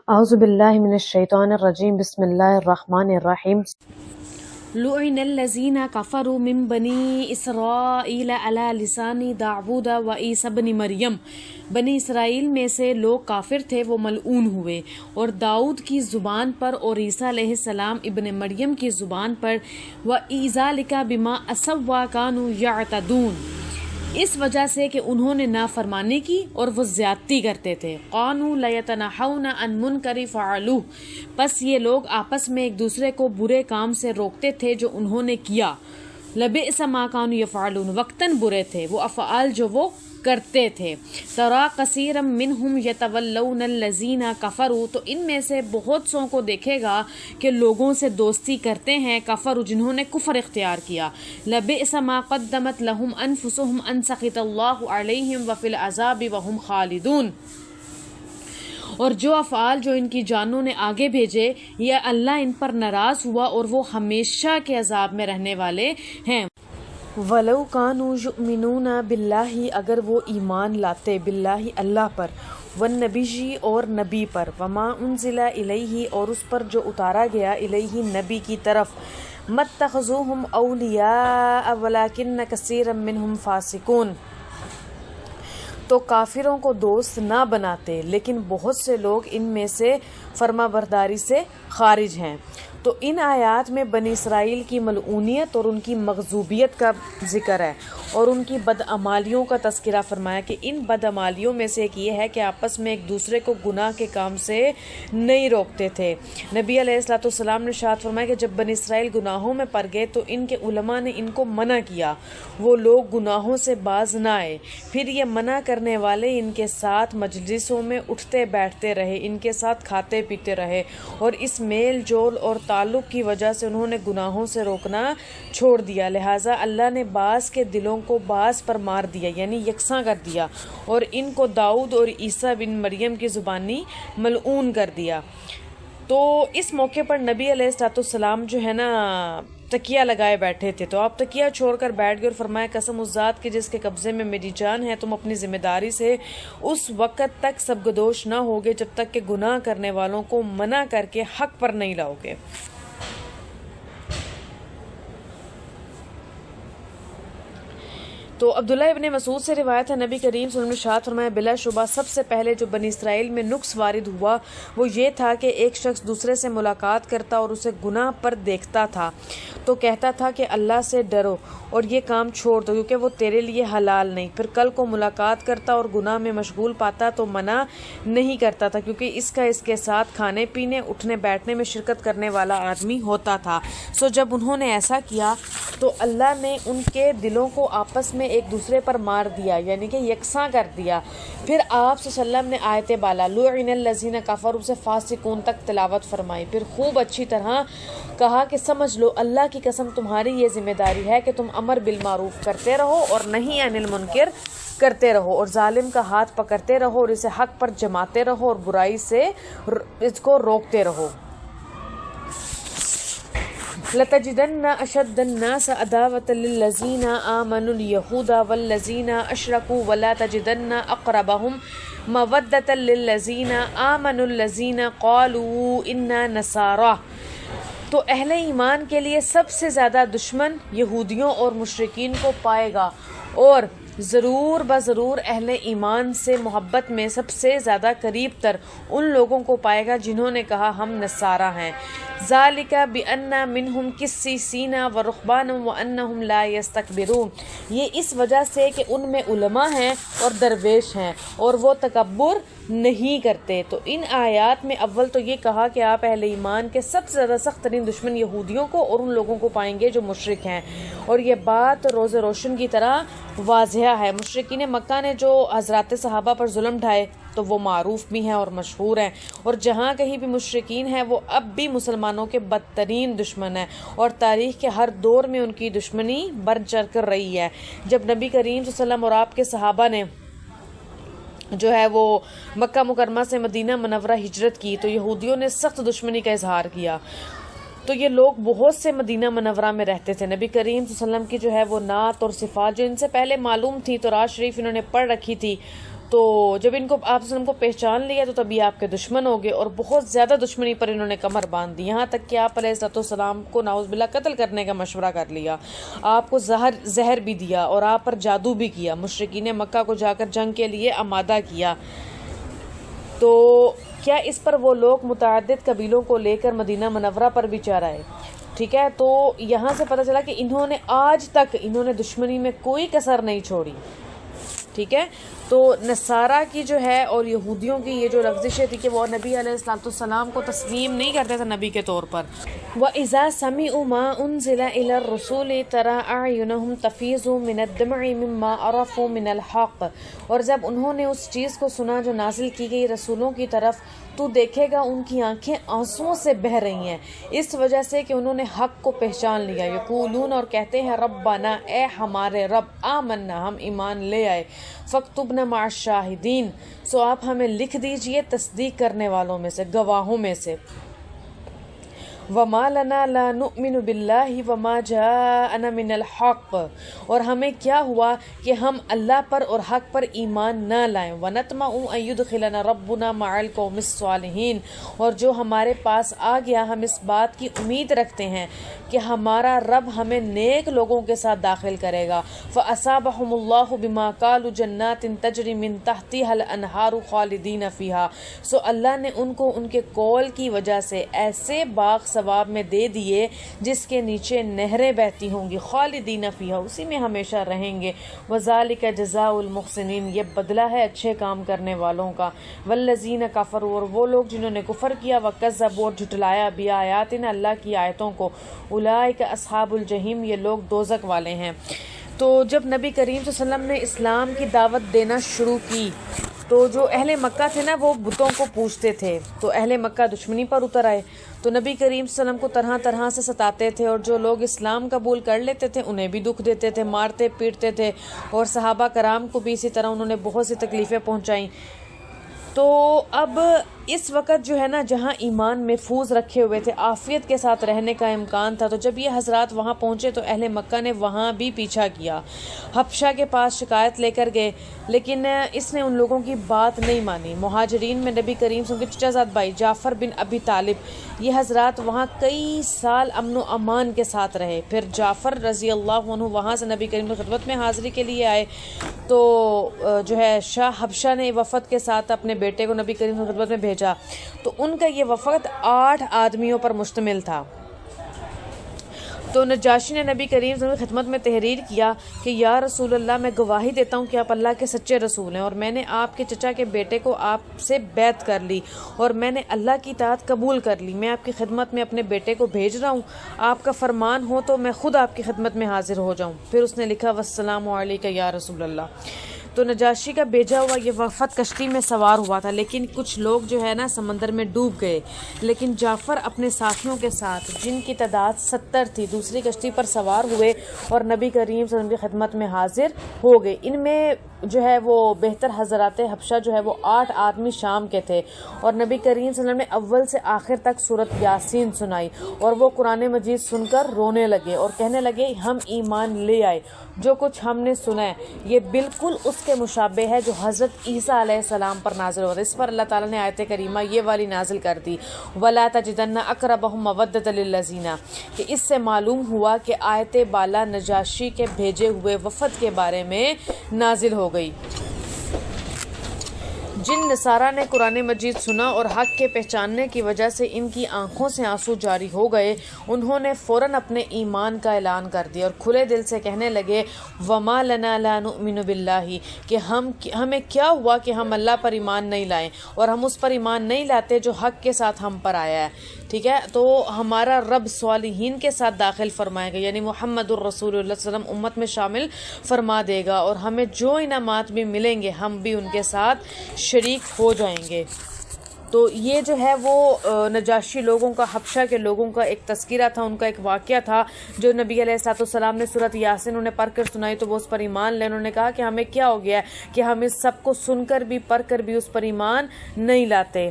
اعوذ باللہ من الشیطان الرجیم بسم اللہ الرحمن الرحیم لعن الذین کفروا من بنی اسرائیل علی لسان داؤد و عیسی ابن مریم۔ بنی اسرائیل میں سے لوگ کافر تھے، وہ ملعون ہوئے، اور داؤد کی زبان پر اور عیسیٰ علیہ السلام ابن مریم کی زبان پر، وَذَلِكَ بِمَا عَصَوا وَكَانُوا يَعْتَدُونَ، اس وجہ سے کہ انہوں نے نافرمانی کی اور وہ زیادتی کرتے تھے۔ قانوا لیتناہون عن منکر فعلوہ، پس یہ لوگ آپس میں ایک دوسرے کو برے کام سے روکتے تھے جو انہوں نے کیا۔ لبئس ما کانوا یفعلون، وقتاً برے تھے وہ افعال جو وہ کرتے تھے۔ ترا کثیرا منہم یتولون الذین کفروا، تو ان میں سے بہت سو کو دیکھے گا کہ لوگوں سے دوستی کرتے ہیں کفروا، جنہوں نے کفر اختیار کیا۔ لبئس ما قدمت لهم انفسهم ان سخط اللہ علیہم وفی العذاب وهم خالدون، اور جو افعال جو ان کی جانوں نے آگے بھیجے، یہ اللہ ان پر ناراض ہوا اور وہ ہمیشہ کے عذاب میں رہنے والے ہیں۔ وَلَوْ كَانُوا يُؤْمِنُونَ بِاللَّهِ، اگر وہ ایمان لاتے باللہ اللہ پر، والنبی اور نبی پر، وَمَا أُنزِلَ إِلَيْهِ اور اس پر جو اتارا گیا الیہ نبی کی طرف، مَتَّخَذُوهُمْ أَوْلِيَاءَ وَلَكِنَّ كَثِيرًا مِّنْهُمْ فَاسِقُونَ، تو کافروں کو دوست نہ بناتے، لیکن بہت سے لوگ ان میں سے فرما برداری سے خارج ہیں۔ تو ان آیات میں بنی اسرائیل کی ملعونیت اور ان کی مغضوبیت کا ذکر ہے، اور ان کی بدعمالیوں کا تذکرہ فرمایا کہ ان بدعمالیوں میں سے ایک یہ ہے کہ آپس میں ایک دوسرے کو گناہ کے کام سے نہیں روکتے تھے۔ نبی علیہ الصلوۃ والسلام نے ارشاد فرمایا کہ جب بنی اسرائیل گناہوں میں پڑ گئے تو ان کے علماء نے ان کو منع کیا، وہ لوگ گناہوں سے باز نہ آئے، پھر یہ منع کرنے والے ان کے ساتھ مجلسوں میں اٹھتے بیٹھتے رہے، ان کے ساتھ کھاتے پیتے رہے، اور اس میل جول اور تعلق کی وجہ سے انہوں نے گناہوں سے روکنا چھوڑ دیا، لہٰذا اللہ نے بعض کے دلوں کو بعض پر مار دیا، یعنی یکساں کر دیا، اور ان کو داؤد اور عیسیٰ بن مریم کی زبانی ملعون کر دیا۔ تو اس موقع پر نبی علیہ الصلوۃ والسلام جو ہے نا تکیہ لگائے بیٹھے تھے، تو آپ تکیہ چھوڑ کر بیٹھ گئے اور فرمایا قسم اس ذات کی جس کے قبضے میں میری جان ہے، تم اپنی ذمہ داری سے اس وقت تک سرگردش نہ ہوگے جب تک کہ گناہ کرنے والوں کو منع کر کے حق پر نہیں لاؤ گے۔ تو عبداللہ ابن مسعود سے روایت ہے، نبی کریم صلی اللہ علیہ وسلم نے ارشاد فرمایا بلا شبہ سب سے پہلے جو بنی اسرائیل میں نقص وارد ہوا وہ یہ تھا کہ ایک شخص دوسرے سے ملاقات کرتا اور اسے گناہ پر دیکھتا تھا تو کہتا تھا کہ اللہ سے ڈرو اور یہ کام چھوڑ دو کیونکہ وہ تیرے لیے حلال نہیں، پھر کل کو ملاقات کرتا اور گناہ میں مشغول پاتا تو منع نہیں کرتا تھا کیونکہ اس کے ساتھ کھانے پینے اٹھنے بیٹھنے میں شرکت کرنے والا آدمی ہوتا تھا۔ سو جب انہوں نے ایسا کیا تو اللہ نے ان کے دلوں کو آپس میں ایک دوسرے پر مار دیا، یعنی کہ یکساں کر دیا۔ پھر آپ صلی اللہ علیہ وسلم نے آیت بالا لعن الذین کفروا سے فاسقون تک تلاوت فرمائی، پھر خوب اچھی طرح کہا کہ سمجھ لو اللہ کی قسم تمہاری یہ ذمہ داری ہے کہ تم امر بالمعروف کرتے رہو اور نہی عن المنکر کرتے رہو، اور ظالم کا ہاتھ پکڑتے رہو اور اسے حق پر جماتے رہو اور برائی سے اس کو روکتے رہو۔ لَتَجِدَنَّ أَشَدَّ النَّاسِ عَدَاوَةً لِلَّذِينَ آمَنُوا الْيَهُودَ وَالَّذِينَ أَشْرَكُوا وَلَا تَجِدَنَّ أَقْرَبَهُمْ مَوَدَّةً لِلَّذِينَ آمَنُوا الَّذِينَ قَالُوا إِنَّا نَصَارَىٰ، تو اہل ایمان کے لیے سب سے زیادہ دشمن یہودیوں اور مشرکین کو پائے گا، اور ضرور بضرور اہل ایمان سے محبت میں سب سے زیادہ قریب تر ان لوگوں کو پائے گا جنہوں نے کہا ہم نصارہ ہیں۔ ذالک بأن منہم قسیسین ورہبانا وانہم لا یستکبرون، یہ اس وجہ سے کہ ان میں علماء ہیں اور درویش ہیں اور وہ تکبر نہیں کرتے۔ تو ان آیات میں اول تو یہ کہا کہ آپ اہل ایمان کے سب سے زیادہ سخت ترین دشمن یہودیوں کو اور ان لوگوں کو پائیں گے جو مشرک ہیں، اور یہ بات روز روشن کی طرح واضح ہے۔ مشرکین مکہ نے جو حضرات صحابہ پر ظلم ڈھائے تو وہ معروف بھی ہیں اور مشہور ہیں، اور جہاں کہیں بھی مشرکین ہیں وہ اب بھی مسلمانوں کے بدترین دشمن ہیں، اور تاریخ کے ہر دور میں ان کی دشمنی بڑھ چڑھ کر رہی ہے۔ جب نبی کریم صلی اللہ علیہ وسلم اور آپ کے صحابہ نے جو ہے وہ مکہ مکرمہ سے مدینہ منورہ ہجرت کی تو یہودیوں نے سخت دشمنی کا اظہار کیا، تو یہ لوگ بہت سے مدینہ منورہ میں رہتے تھے۔ نبی کریم صلی اللہ علیہ وسلم کی جو ہے وہ نعت اور صفات جو ان سے پہلے معلوم تھی، تورات شریف انہوں نے پڑھ رکھی تھی، تو جب ان کو آپ صلی اللہ علیہ وسلم کو پہچان لیا تو تب یہ آپ کے دشمن ہو گئے اور بہت زیادہ دشمنی پر انہوں نے کمر باندھ دی، یہاں تک کہ آپ علیہ السلام کو نعوذ باللہ قتل کرنے کا مشورہ کر لیا، آپ کو زہر بھی دیا اور آپ پر جادو بھی کیا، مشرکین مکہ کو جا کر جنگ کے لیے آمادہ کیا۔ تو کیا اس پر وہ لوگ متعدد قبیلوں کو لے کر مدینہ منورہ پر بھی چڑھ آئے، ٹھیک ہے۔ تو یہاں سے پتہ چلا کہ انہوں نے آج تک دشمنی میں کوئی کسر نہیں چھوڑی، ٹھیک ہے۔ تو نصارہ کی جو ہے اور یہودیوں کی یہ جو لفظشیں تھی کہ وہ نبی علیہ السلام کو تسلیم نہیں کرتے تھے نبی کے طور پر۔ وَإِذَا سَمِعُوا مَا أُنزِلَ إِلَى الرُّسُولِ تَرَىٰ أَعْيُنَهُمْ تَفِيضُ مِنَ الدَّمْعِ مِمَّا عَرَفُوا مِنَ الْحَقِّ، اور جب انہوں نے اس چیز کو سنا جو نازل کی گئی رسولوں کی طرف تو دیکھے گا ان کی آنکھیں آنسوؤں سے بہہ رہی ہیں، اس وجہ سے کہ انہوں نے حق کو پہچان لیا۔ یقولون، اور کہتے ہیں، ربنا، اے ہمارے رب، آمنا، ہم ایمان لے آئے، فاکتبنا مع الشاہدین، سو آپ ہمیں لکھ دیجئے تصدیق کرنے والوں میں سے، گواہوں میں سے۔ وَمَا لَنَا لَا نُؤْمِنُ بِاللَّهِ وَمَا جَاءَنَا مِنَ الْحَقِّ، اور ہمیں کیا ہوا کہ ہم اللہ پر اور حق پر ایمان نہ لائیں۔ وَنَطْمَعُ أَن يُدْخِلَنَا رَبُّنَا مَعَ الْقَوْمِ الصَّالِحِينَ، اور جو ہمارے پاس آ گیا ہم اس بات کی امید رکھتے ہیں کہ ہمارا رب ہمیں نیک لوگوں کے ساتھ داخل کرے گا۔ فَأَصَابَهُمُ اللَّهُ بِمَا قَالُوا جَنَّاتٍ تَجْرِي مِن تَحْتِهَا الْأَنْهَارُ خَالِدِينَ فِيهَا، سو اللہ نے ان کو ان کے قول کی وجہ سے ایسے باغ ثواب میں دے دیے جس کے نیچے نہریں بہتی ہوں گی، خالدین فیہا، اسی میں ہمیشہ رہیں گے۔ وذالک جزاء المحسنین، یہ بدلہ ہے اچھے کام کرنے والوں کا۔ والذین کفروا، اور وہ لوگ جنہوں نے کفر کیا، وکذبوا، اور جھٹلایا، بآیاتنا، اللہ کی آیتوں کو، اولئک اصحاب الجحیم، یہ لوگ دوزخ والے ہیں۔ تو جب نبی کریم صلی اللہ علیہ وسلم نے اسلام کی دعوت دینا شروع کی تو جو اہل مکہ تھے نا وہ بتوں کو پوجتے تھے، تو اہل مکہ دشمنی پر اتر آئے، تو نبی کریم صلی اللہ علیہ وسلم کو طرح طرح سے ستاتے تھے، اور جو لوگ اسلام قبول کر لیتے تھے انہیں بھی دکھ دیتے تھے، مارتے پیٹتے تھے، اور صحابہ کرام کو بھی اسی طرح انہوں نے بہت سی تکلیفیں پہنچائیں۔ تو اب اس وقت جو ہے نا جہاں ایمان محفوظ رکھے ہوئے تھے، عافیت کے ساتھ رہنے کا امکان تھا، تو جب یہ حضرات وہاں پہنچے تو اہل مکہ نے وہاں بھی پیچھا کیا، حبشہ کے پاس شکایت لے کر گئے، لیکن اس نے ان لوگوں کی بات نہیں مانی۔ مہاجرین میں نبی کریم صلی اللہ علیہ وسلم کے چچا زاد بھائی جعفر بن ابی طالب، یہ حضرات وہاں کئی سال امن و امان کے ساتھ رہے۔ پھر جعفر رضی اللہ عنہ وہاں سے نبی کریم کی خدمت میں حاضری کے لیے آئے، تو جو ہے شاہ حبشہ نے وفد کے ساتھ اپنے بیٹے کو نبی کریم کی خدمت میں بھیجا، تو ان کا یہ وفد 8 آدمیوں پر مشتمل تھا۔ تو نجاشی نے نبی کریم صلی اللہ علیہ وسلم کی خدمت میں تحریر کیا کہ یا رسول اللہ، میں گواہی دیتا ہوں کہ آپ اللہ کے سچے رسول ہیں، اور میں نے آپ کے چچا کے بیٹے کو آپ سے بیعت کر لی اور میں نے اللہ کی اطاعت قبول کر لی، میں آپ کی خدمت میں اپنے بیٹے کو بھیج رہا ہوں، آپ کا فرمان ہو تو میں خود آپ کی خدمت میں حاضر ہو جاؤں۔ پھر اس نے لکھا والسلام علیک یا رسول اللہ۔ تو نجاشی کا بھیجا ہوا یہ وفد کشتی میں سوار ہوا تھا، لیکن کچھ لوگ جو ہے نا سمندر میں ڈوب گئے، لیکن جعفر اپنے ساتھیوں کے ساتھ، جن کی تعداد 70 تھی، دوسری کشتی پر سوار ہوئے اور نبی کریم صلی اللہ علیہ وسلم کی خدمت میں حاضر ہو گئے۔ ان میں جو ہے وہ بہتر حضرات حبشہ جو ہے وہ 8 آدمی شام کے تھے، اور نبی کریم صلی اللہ علیہ وسلم نے اول سے آخر تک سورۃ یاسین سنائی، اور وہ قرآن مجید سن کر رونے لگے اور کہنے لگے ہم ایمان لے آئے، جو کچھ ہم نے سنا ہے یہ بالکل اس کے مشابہ ہے جو حضرت عیسیٰ علیہ السلام پر نازل ہوا تھا۔ اس پر اللہ تعالیٰ نے آیت کریمہ یہ والی نازل کر دی، وَلَا تَجِدَنَّ أَقْرَبَهُمْ مَوَدَّةً لِلَّذِينَ، کہ اس سے معلوم ہوا کہ آیت بالا نجاشی کے بھیجے ہوئے وفد کے بارے میں نازل ہو گئی۔ جن نصارہ نے قرآن مجید سنا اور حق کے پہچاننے کی وجہ سے ان کی آنکھوں سے آنسو جاری ہو گئے، انہوں نے فوراً اپنے ایمان کا اعلان کر دیا اور کھلے دل سے کہنے لگے وَمَا لَنَا لَا نُؤْمِنُ بِاللَّهِ، کہ ہمیں کیا ہوا کہ ہم اللہ پر ایمان نہیں لائیں اور ہم اس پر ایمان نہیں لاتے جو حق کے ساتھ ہم پر آیا ہے، ٹھیک ہے۔ تو ہمارا رب صالحین کے ساتھ داخل فرمائے گا، یعنی محمد الرسول اللہ صلی اللہ علیہ وسلم امت میں شامل فرما دے گا، اور ہمیں جو انعامات بھی ملیں گے ہم بھی ان کے ساتھ شریک ہو جائیں گے۔ تو یہ جو ہے وہ نجاشی لوگوں کا، حبشہ کے لوگوں کا ایک تذکرہ تھا، ان کا ایک واقعہ تھا جو نبی علیہ السلام نے سورۃ یاسین انہیں پڑھ کر سنائی تو وہ اس پر ایمان لے۔ انہوں نے کہا کہ ہمیں کیا ہو گیا ہے کہ ہم اس سب کو سن کر بھی پڑھ کر بھی اس پر ایمان نہیں لاتے۔